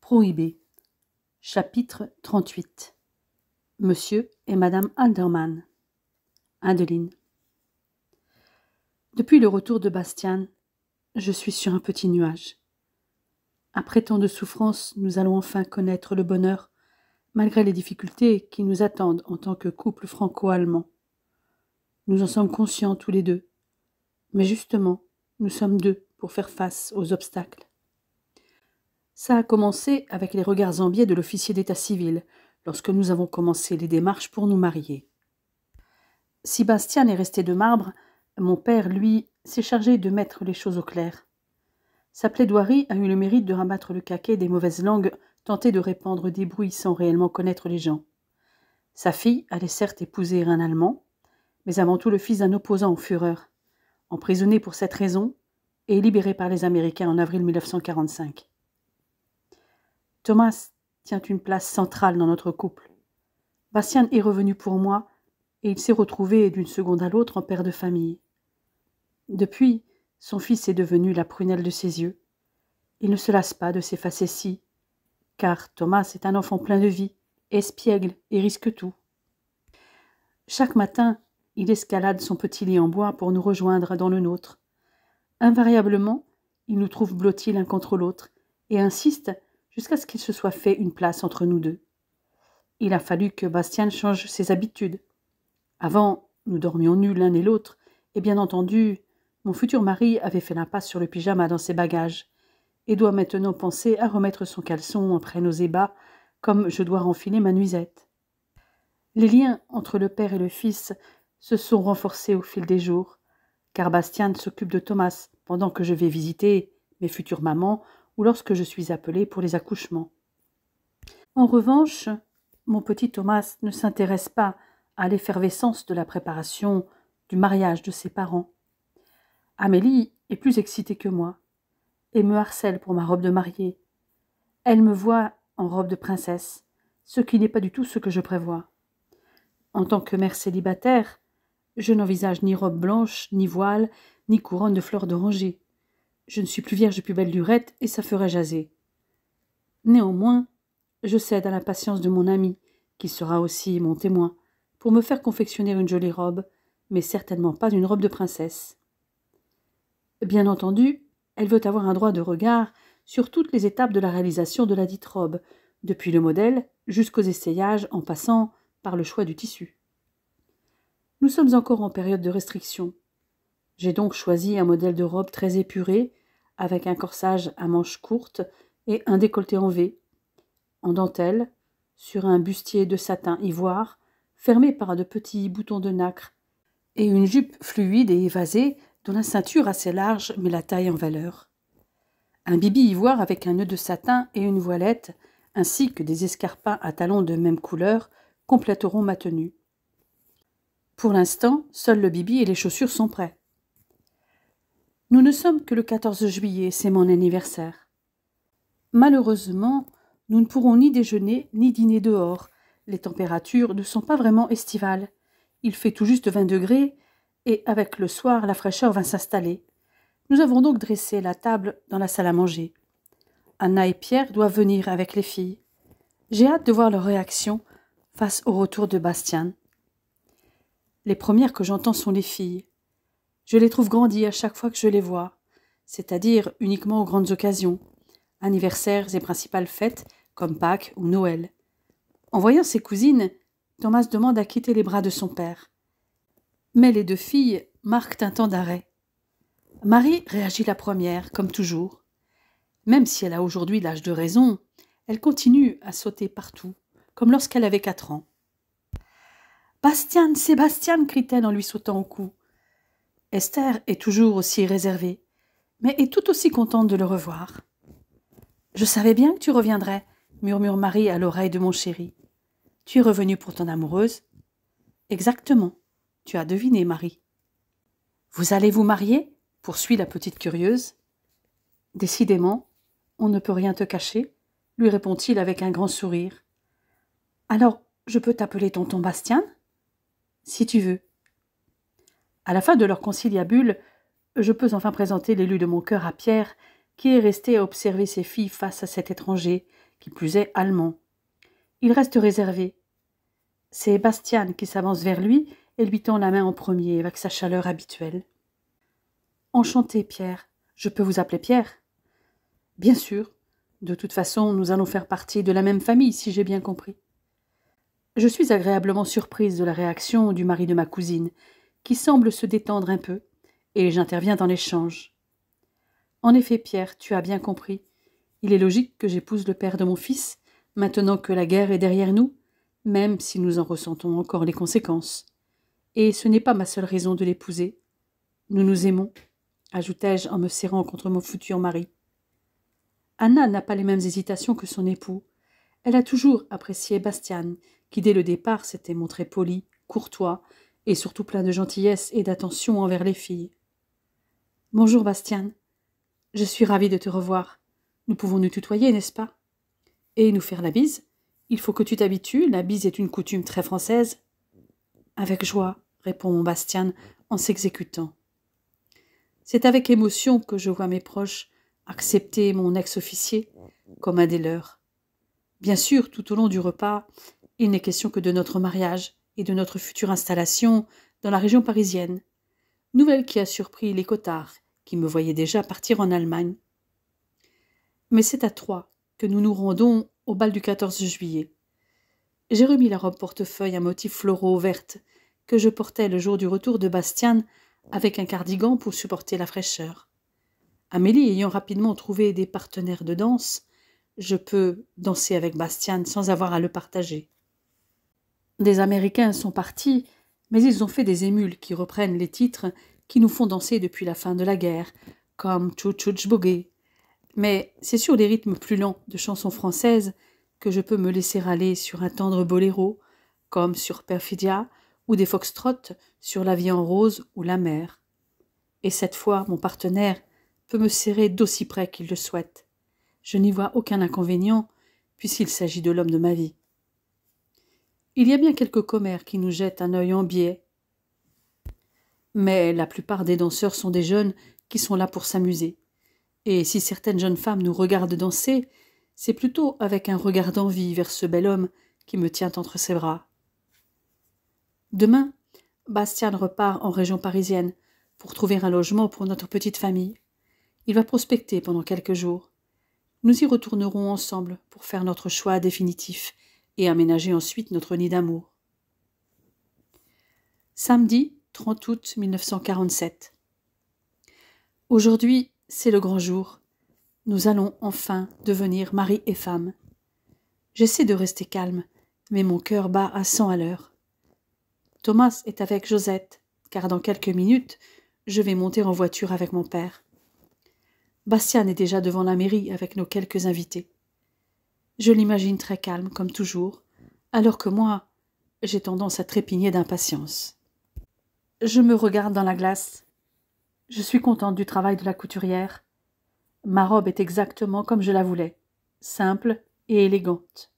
Prohibé. Chapitre 38. Monsieur et Madame Alderman. Adeline. Depuis le retour de Bastian, je suis sur un petit nuage. Après tant de souffrances, nous allons enfin connaître le bonheur, malgré les difficultés qui nous attendent en tant que couple franco-allemand. Nous en sommes conscients tous les deux, mais justement, nous sommes deux pour faire face aux obstacles. Ça a commencé avec les regards enviés de l'officier d'état civil, lorsque nous avons commencé les démarches pour nous marier. Si Bastian est resté de marbre, mon père, lui, s'est chargé de mettre les choses au clair. Sa plaidoirie a eu le mérite de rabattre le caquet des mauvaises langues tentées de répandre des bruits sans réellement connaître les gens. Sa fille allait certes épouser un Allemand, mais avant tout le fils d'un opposant en fureur, emprisonné pour cette raison et libéré par les Américains en avril 1945. Thomas tient une place centrale dans notre couple. Bastian est revenu pour moi et il s'est retrouvé d'une seconde à l'autre en père de famille. Depuis, son fils est devenu la prunelle de ses yeux. Il ne se lasse pas de ses facéties, car Thomas est un enfant plein de vie, espiègle et risque tout. Chaque matin, il escalade son petit lit en bois pour nous rejoindre dans le nôtre. Invariablement, il nous trouve blottis l'un contre l'autre et insiste jusqu'à ce qu'il se soit fait une place entre nous deux. Il a fallu que Bastian change ses habitudes. Avant, nous dormions nus l'un et l'autre, et bien entendu, mon futur mari avait fait l'impasse sur le pyjama dans ses bagages, et doit maintenant penser à remettre son caleçon après nos ébats, comme je dois renfiler ma nuisette. Les liens entre le père et le fils se sont renforcés au fil des jours, car Bastian s'occupe de Thomas pendant que je vais visiter mes futures mamans ou lorsque je suis appelée pour les accouchements. En revanche, mon petit Thomas ne s'intéresse pas à l'effervescence de la préparation du mariage de ses parents. Amélie est plus excitée que moi et me harcèle pour ma robe de mariée. Elle me voit en robe de princesse, ce qui n'est pas du tout ce que je prévois. En tant que mère célibataire, je n'envisage ni robe blanche, ni voile, ni couronne de fleurs d'oranger. Je ne suis plus vierge depuis belle lurette et ça ferait jaser. Néanmoins, je cède à l'impatience de mon ami, qui sera aussi mon témoin, pour me faire confectionner une jolie robe, mais certainement pas une robe de princesse. Bien entendu, elle veut avoir un droit de regard sur toutes les étapes de la réalisation de la dite robe, depuis le modèle jusqu'aux essayages en passant par le choix du tissu. Nous sommes encore en période de restriction. J'ai donc choisi un modèle de robe très épuré, avec un corsage à manches courtes et un décolleté en V, en dentelle, sur un bustier de satin ivoire, fermé par de petits boutons de nacre, et une jupe fluide et évasée dont la ceinture assez large met la taille en valeur. Un bibi ivoire avec un nœud de satin et une voilette, ainsi que des escarpins à talons de même couleur, compléteront ma tenue. Pour l'instant, seul le bibi et les chaussures sont prêts. Nous ne sommes que le 14 juillet, c'est mon anniversaire. Malheureusement, nous ne pourrons ni déjeuner ni dîner dehors. Les températures ne sont pas vraiment estivales. Il fait tout juste 20 degrés et avec le soir, la fraîcheur va s'installer. Nous avons donc dressé la table dans la salle à manger. Anna et Pierre doivent venir avec les filles. J'ai hâte de voir leur réaction face au retour de Bastian. Les premières que j'entends sont les filles. Je les trouve grandir à chaque fois que je les vois, c'est-à-dire uniquement aux grandes occasions, anniversaires et principales fêtes comme Pâques ou Noël. En voyant ses cousines, Thomas demande à quitter les bras de son père. Mais les deux filles marquent un temps d'arrêt. Marie réagit la première, comme toujours. Même si elle a aujourd'hui l'âge de raison, elle continue à sauter partout, comme lorsqu'elle avait 4 ans. « Bastian, Sébastien !» crie-t-elle en lui sautant au cou. Esther est toujours aussi réservée, mais est tout aussi contente de le revoir. « Je savais bien que tu reviendrais », murmure Marie à l'oreille de mon chéri. « Tu es revenue pour ton amoureuse ?»« Exactement. Tu as deviné, Marie. »« Vous allez vous marier ?» poursuit la petite curieuse. « Décidément, on ne peut rien te cacher, » lui répond-il avec un grand sourire. « Alors, je peux t'appeler tonton Bastian ?»« Si tu veux. » À la fin de leur conciliabule, je peux enfin présenter l'élu de mon cœur à Pierre, qui est resté à observer ses filles face à cet étranger, qui plus est allemand. Il reste réservé. C'est Bastian qui s'avance vers lui et lui tend la main en premier avec sa chaleur habituelle. « Enchanté, Pierre. Je peux vous appeler Pierre ?»« Bien sûr. De toute façon, nous allons faire partie de la même famille, si j'ai bien compris. » Je suis agréablement surprise de la réaction du mari de ma cousine, qui semble se détendre un peu, et j'interviens dans l'échange. « En effet, Pierre, tu as bien compris. Il est logique que j'épouse le père de mon fils, maintenant que la guerre est derrière nous, même si nous en ressentons encore les conséquences. Et ce n'est pas ma seule raison de l'épouser. Nous nous aimons, ajoutai-je en me serrant contre mon futur mari. Anna n'a pas les mêmes hésitations que son époux. Elle a toujours apprécié Bastian, qui dès le départ s'était montré poli, courtois, et surtout plein de gentillesse et d'attention envers les filles. « Bonjour, Bastian. Je suis ravie de te revoir. Nous pouvons nous tutoyer, n'est-ce pas? Et nous faire la bise? Il faut que tu t'habitues, la bise est une coutume très française. »« Avec joie, » répond mon Bastian en s'exécutant. C'est avec émotion que je vois mes proches accepter mon ex-officier comme un des leurs. Bien sûr, tout au long du repas, il n'est question que de notre mariage et de notre future installation dans la région parisienne, nouvelle qui a surpris les Cottard, qui me voyaient déjà partir en Allemagne. Mais c'est à Troyes que nous nous rendons au bal du 14 juillet. J'ai remis la robe portefeuille à motifs floraux verte que je portais le jour du retour de Bastian avec un cardigan pour supporter la fraîcheur. Amélie ayant rapidement trouvé des partenaires de danse, je peux danser avec Bastian sans avoir à le partager. Des Américains sont partis, mais ils ont fait des émules qui reprennent les titres qui nous font danser depuis la fin de la guerre, comme Chou-Chouch Boogie. Mais c'est sur les rythmes plus lents de chansons françaises que je peux me laisser aller sur un tendre boléro, comme sur Perfidia, ou des foxtrots sur La vie en rose ou La mer. Et cette fois, mon partenaire peut me serrer d'aussi près qu'il le souhaite. Je n'y vois aucun inconvénient, puisqu'il s'agit de l'homme de ma vie. Il y a bien quelques commères qui nous jettent un œil en biais, mais la plupart des danseurs sont des jeunes qui sont là pour s'amuser. Et si certaines jeunes femmes nous regardent danser, c'est plutôt avec un regard d'envie vers ce bel homme qui me tient entre ses bras. Demain, Bastian repart en région parisienne pour trouver un logement pour notre petite famille. Il va prospecter pendant quelques jours. Nous y retournerons ensemble pour faire notre choix définitif et aménager ensuite notre nid d'amour. Samedi 30 août 1947. Aujourd'hui, c'est le grand jour. Nous allons enfin devenir mari et femme. J'essaie de rester calme, mais mon cœur bat à 100 à l'heure. Thomas est avec Josette, car dans quelques minutes, je vais monter en voiture avec mon père. Bastian est déjà devant la mairie avec nos quelques invités. Je l'imagine très calme, comme toujours, alors que moi, j'ai tendance à trépigner d'impatience. Je me regarde dans la glace. Je suis contente du travail de la couturière. Ma robe est exactement comme je la voulais, simple et élégante.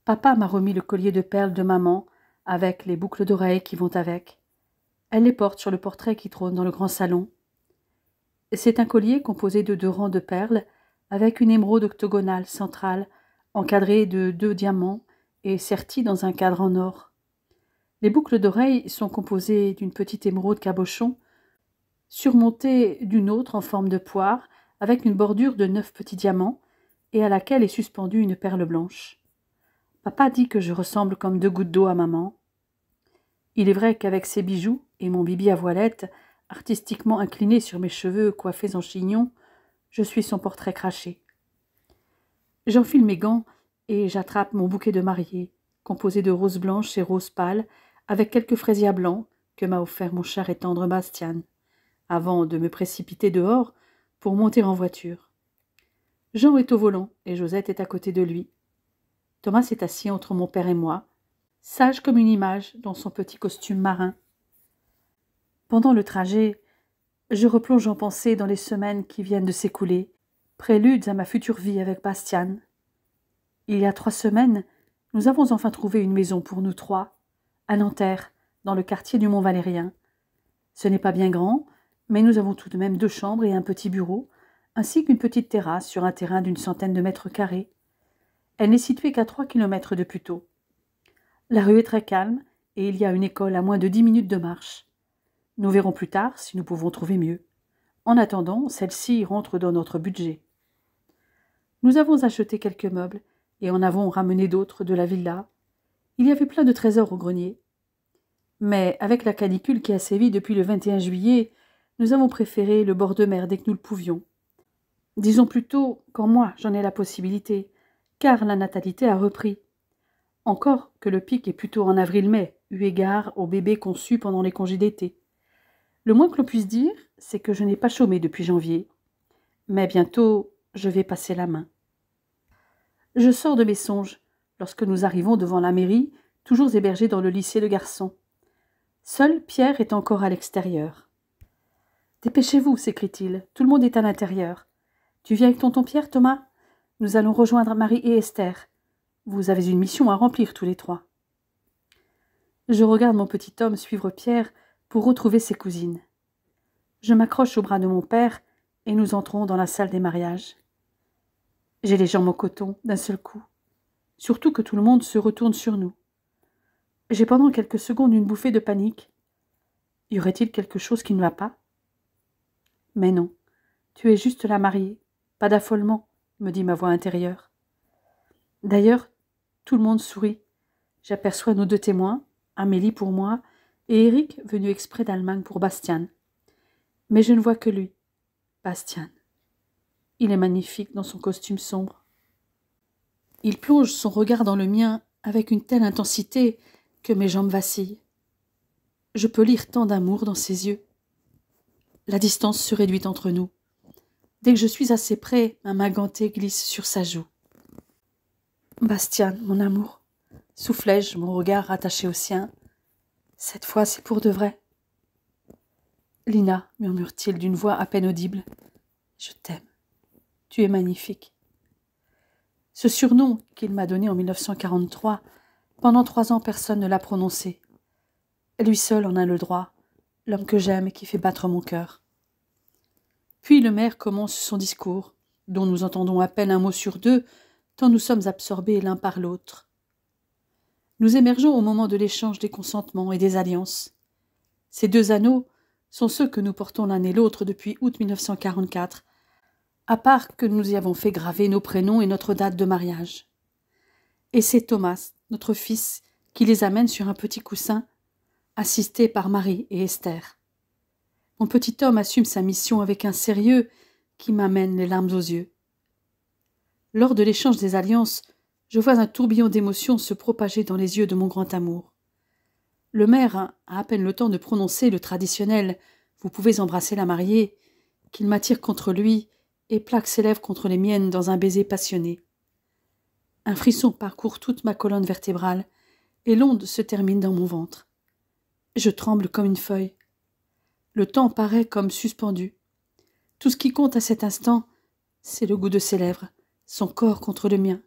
Papa m'a remis le collier de perles de maman, avec les boucles d'oreilles qui vont avec. Elle les porte sur le portrait qui trône dans le grand salon. C'est un collier composé de 2 rangs de perles, avec une émeraude octogonale centrale, encadrée de 2 diamants et sertie dans un cadre en or. Les boucles d'oreilles sont composées d'une petite émeraude cabochon, surmontée d'une autre en forme de poire, avec une bordure de 9 petits diamants, et à laquelle est suspendue une perle blanche. Papa dit que je ressemble comme 2 gouttes d'eau à maman. Il est vrai qu'avec ses bijoux et mon bibi à voilette, artistiquement incliné sur mes cheveux coiffés en chignon, je suis son portrait craché. J'enfile mes gants et j'attrape mon bouquet de mariée, composé de roses blanches et roses pâles, avec quelques fraisiers blancs que m'a offert mon cher et tendre Bastian, avant de me précipiter dehors pour monter en voiture. Jean est au volant et Josette est à côté de lui. Thomas est assis entre mon père et moi, sage comme une image dans son petit costume marin. Pendant le trajet, je replonge en pensée dans les semaines qui viennent de s'écouler, préludes à ma future vie avec Bastian. Il y a 3 semaines, nous avons enfin trouvé une maison pour nous 3, à Nanterre, dans le quartier du Mont-Valérien. Ce n'est pas bien grand, mais nous avons tout de même 2 chambres et un petit bureau, ainsi qu'une petite terrasse sur un terrain d'100 de mètres carrés. Elle n'est située qu'à 3 kilomètres de Puteaux. La rue est très calme et il y a une école à moins de 10 minutes de marche. Nous verrons plus tard si nous pouvons trouver mieux. En attendant, celle-ci rentre dans notre budget. Nous avons acheté quelques meubles et en avons ramené d'autres de la villa. Il y avait plein de trésors au grenier. Mais avec la canicule qui a sévi depuis le 21 juillet, nous avons préféré le bord de mer dès que nous le pouvions. Disons plutôt quand moi j'en ai la possibilité, car la natalité a repris. Encore que le pic est plutôt en avril-mai, eu égard aux bébés conçus pendant les congés d'été. Le moins que l'on puisse dire, c'est que je n'ai pas chômé depuis janvier. Mais bientôt, je vais passer la main. Je sors de mes songes, lorsque nous arrivons devant la mairie, toujours hébergés dans le lycée de garçons. Seul Pierre est encore à l'extérieur. « Dépêchez-vous, s'écrie-t-il, tout le monde est à l'intérieur. Tu viens avec tonton Pierre, Thomas ? Nous allons rejoindre Marie et Esther. Vous avez une mission à remplir tous les trois. » Je regarde mon petit homme suivre Pierre pour retrouver ses cousines. Je m'accroche au bras de mon père et nous entrons dans la salle des mariages. J'ai les jambes en coton d'un seul coup, surtout que tout le monde se retourne sur nous. J'ai pendant quelques secondes une bouffée de panique. Y aurait-il quelque chose qui ne va pas ? Mais non, tu es juste la mariée, pas d'affolement, me dit ma voix intérieure. D'ailleurs, tout le monde sourit. J'aperçois nos deux témoins, Amélie pour moi, et Eric venu exprès d'Allemagne pour Bastian. Mais je ne vois que lui, Bastian. Il est magnifique dans son costume sombre. Il plonge son regard dans le mien avec une telle intensité que mes jambes vacillent. Je peux lire tant d'amour dans ses yeux. La distance se réduit entre nous. Dès que je suis assez près, ma main gantée glisse sur sa joue. « Bastian, mon amour », soufflai-je, mon regard rattaché au sien. « Cette fois, c'est pour de vrai. »« Lina, » murmure-t-il d'une voix à peine audible, « je t'aime. Tu es magnifique. » Ce surnom qu'il m'a donné en 1943, pendant 3 ans, personne ne l'a prononcé. Lui seul en a le droit, l'homme que j'aime et qui fait battre mon cœur. Puis le maire commence son discours, dont nous entendons à peine un mot sur deux, tant nous sommes absorbés l'un par l'autre. Nous émergeons au moment de l'échange des consentements et des alliances. Ces 2 anneaux sont ceux que nous portons l'un et l'autre depuis août 1944, à part que nous y avons fait graver nos prénoms et notre date de mariage. Et c'est Thomas, notre fils, qui les amène sur un petit coussin, assisté par Marie et Esther. Mon petit homme assume sa mission avec un sérieux qui m'amène les larmes aux yeux. Lors de l'échange des alliances, je vois un tourbillon d'émotions se propager dans les yeux de mon grand amour. Le maire a à peine le temps de prononcer le traditionnel « Vous pouvez embrasser la mariée » qu'il m'attire contre lui et plaque ses lèvres contre les miennes dans un baiser passionné. Un frisson parcourt toute ma colonne vertébrale et l'onde se termine dans mon ventre. Je tremble comme une feuille. Le temps paraît comme suspendu. Tout ce qui compte à cet instant, c'est le goût de ses lèvres, son corps contre le mien.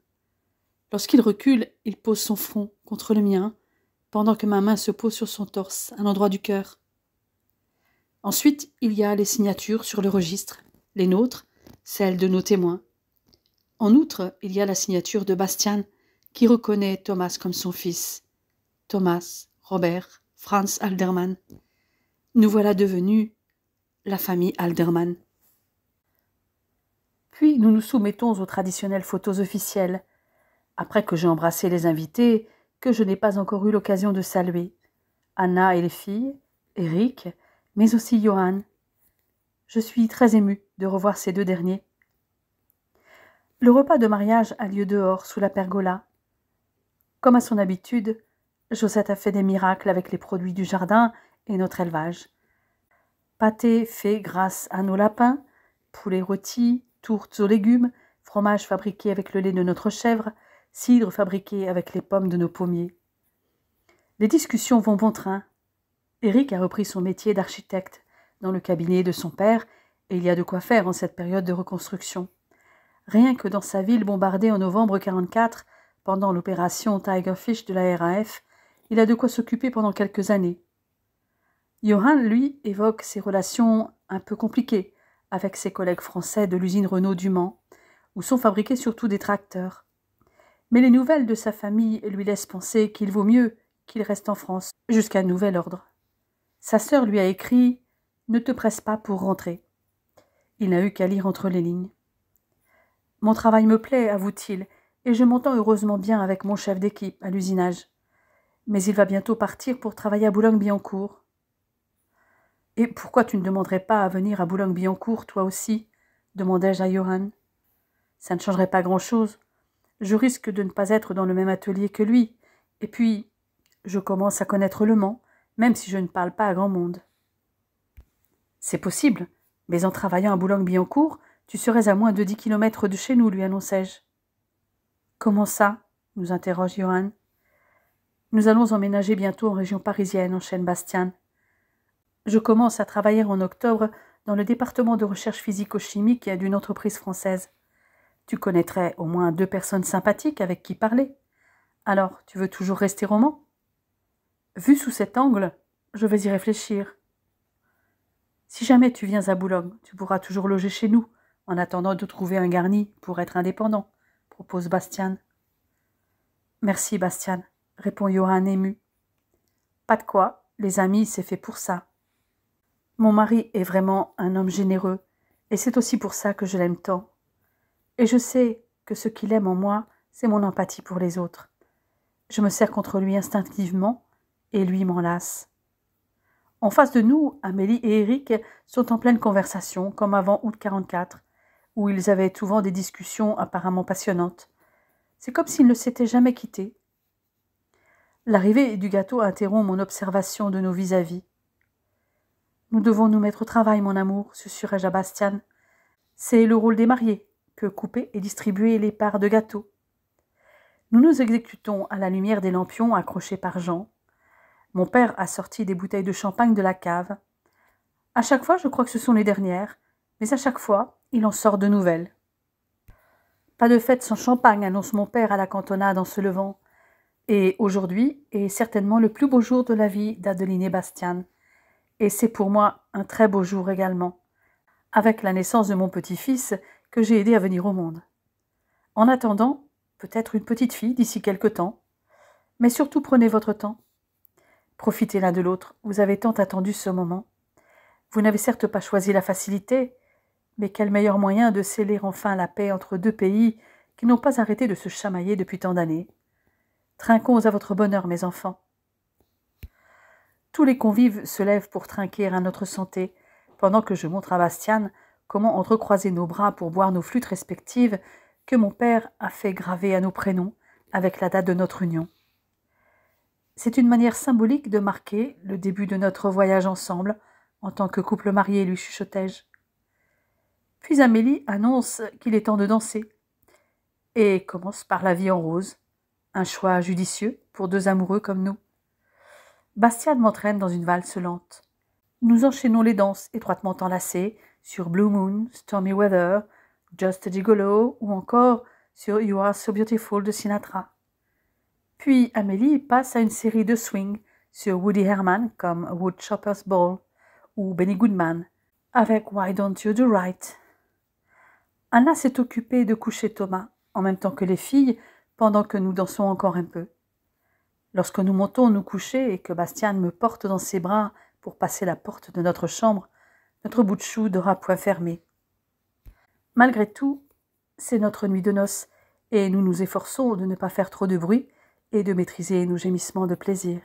Lorsqu'il recule, il pose son front contre le mien, pendant que ma main se pose sur son torse, à l'endroit du cœur. Ensuite, il y a les signatures sur le registre, les nôtres, celles de nos témoins. En outre, il y a la signature de Bastian, qui reconnaît Thomas comme son fils. Thomas, Robert, Franz Alderman. Nous voilà devenus la famille Alderman. Puis nous nous soumettons aux traditionnelles photos officielles, après que j'ai embrassé les invités, que je n'ai pas encore eu l'occasion de saluer. Anna et les filles, Eric, mais aussi Johan. Je suis très émue de revoir ces 2 derniers. Le repas de mariage a lieu dehors, sous la pergola. Comme à son habitude, Josette a fait des miracles avec les produits du jardin et notre élevage. Pâté fait grâce à nos lapins, poulet rôti, tourtes aux légumes, fromage fabriqué avec le lait de notre chèvre, cidre fabriqué avec les pommes de nos pommiers. Les discussions vont bon train. Eric a repris son métier d'architecte dans le cabinet de son père et il y a de quoi faire en cette période de reconstruction. Rien que dans sa ville bombardée en novembre 1944, pendant l'opération Tigerfish de la RAF, il a de quoi s'occuper pendant quelques années. Johan, lui, évoque ses relations un peu compliquées avec ses collègues français de l'usine Renault du Mans, où sont fabriqués surtout des tracteurs. Mais les nouvelles de sa famille lui laissent penser qu'il vaut mieux qu'il reste en France jusqu'à nouvel ordre. Sa sœur lui a écrit « Ne te presse pas pour rentrer ». Il n'a eu qu'à lire entre les lignes. « Mon travail me plaît, avoue-t-il, et je m'entends heureusement bien avec mon chef d'équipe à l'usinage. Mais il va bientôt partir pour travailler à Boulogne-Billancourt. »« Et pourquoi tu ne demanderais pas à venir à Boulogne-Billancourt, toi aussi ?» demandai-je à Johann. « Ça ne changerait pas grand-chose. Je risque de ne pas être dans le même atelier que lui. Et puis, je commence à connaître le Mans, même si je ne parle pas à grand monde. »« C'est possible, mais en travaillant à Boulogne-Billancourt, tu serais à moins de 10 kilomètres de chez nous, lui annonçai-je. »« Comment ça ?» nous interroge Johann. « Nous allons emménager bientôt en région parisienne, enchaîne Bastian. Je commence à travailler en octobre dans le département de recherche physico-chimique d'une entreprise française. Tu connaîtrais au moins 2 personnes sympathiques avec qui parler. Alors, tu veux toujours rester au Mans ? Vu sous cet angle, je vais y réfléchir. Si jamais tu viens à Boulogne, tu pourras toujours loger chez nous, en attendant de trouver un garni pour être indépendant, propose Bastian. Merci, Bastian, répond Johann ému. Pas de quoi, les amis, c'est fait pour ça. Mon mari est vraiment un homme généreux, et c'est aussi pour ça que je l'aime tant. Et je sais que ce qu'il aime en moi, c'est mon empathie pour les autres. Je me serre contre lui instinctivement, et lui m'en lasse. En face de nous, Amélie et Eric sont en pleine conversation, comme avant août 44, où ils avaient souvent des discussions apparemment passionnantes. C'est comme s'ils ne s'étaient jamais quittés. L'arrivée du gâteau interrompt mon observation de nos vis-à-vis. Nous devons nous mettre au travail, mon amour, susurrai-je à Bastian. C'est le rôle des mariés, que couper et distribuer les parts de gâteau. Nous nous exécutons à la lumière des lampions accrochés par Jean. Mon père a sorti des bouteilles de champagne de la cave. À chaque fois, je crois que ce sont les dernières, mais à chaque fois, il en sort de nouvelles. Pas de fête sans champagne, annonce mon père à la cantonade en se levant. Et aujourd'hui est certainement le plus beau jour de la vie d'Adeline et Bastian. Et c'est pour moi un très beau jour également, avec la naissance de mon petit-fils que j'ai aidé à venir au monde. En attendant, peut-être une petite fille d'ici quelque temps, mais surtout prenez votre temps. Profitez l'un de l'autre, vous avez tant attendu ce moment. Vous n'avez certes pas choisi la facilité, mais quel meilleur moyen de sceller enfin la paix entre 2 pays qui n'ont pas arrêté de se chamailler depuis tant d'années. Trinquons à votre bonheur, mes enfants. Tous les convives se lèvent pour trinquer à notre santé, pendant que je montre à Bastian comment entrecroiser nos bras pour boire nos flûtes respectives que mon père a fait graver à nos prénoms avec la date de notre union. C'est une manière symbolique de marquer le début de notre voyage ensemble en tant que couple marié, lui chuchotai-je. Puis Amélie annonce qu'il est temps de danser et commence par la vie en rose, un choix judicieux pour 2 amoureux comme nous. Bastian m'entraîne dans une valse lente. Nous enchaînons les danses étroitement enlacées sur Blue Moon, Stormy Weather, Just a Gigolo ou encore sur You Are So Beautiful de Sinatra. Puis Amélie passe à une série de swing sur Woody Herman comme Woodchopper's Ball ou Benny Goodman avec Why Don't You Do Right. Anna s'est occupée de coucher Thomas en même temps que les filles pendant que nous dansons encore un peu. Lorsque nous montons nous coucher et que Bastian me porte dans ses bras pour passer la porte de notre chambre, notre bout de chou n'aura point fermé. Malgré tout, c'est notre nuit de noces et nous nous efforçons de ne pas faire trop de bruit et de maîtriser nos gémissements de plaisir.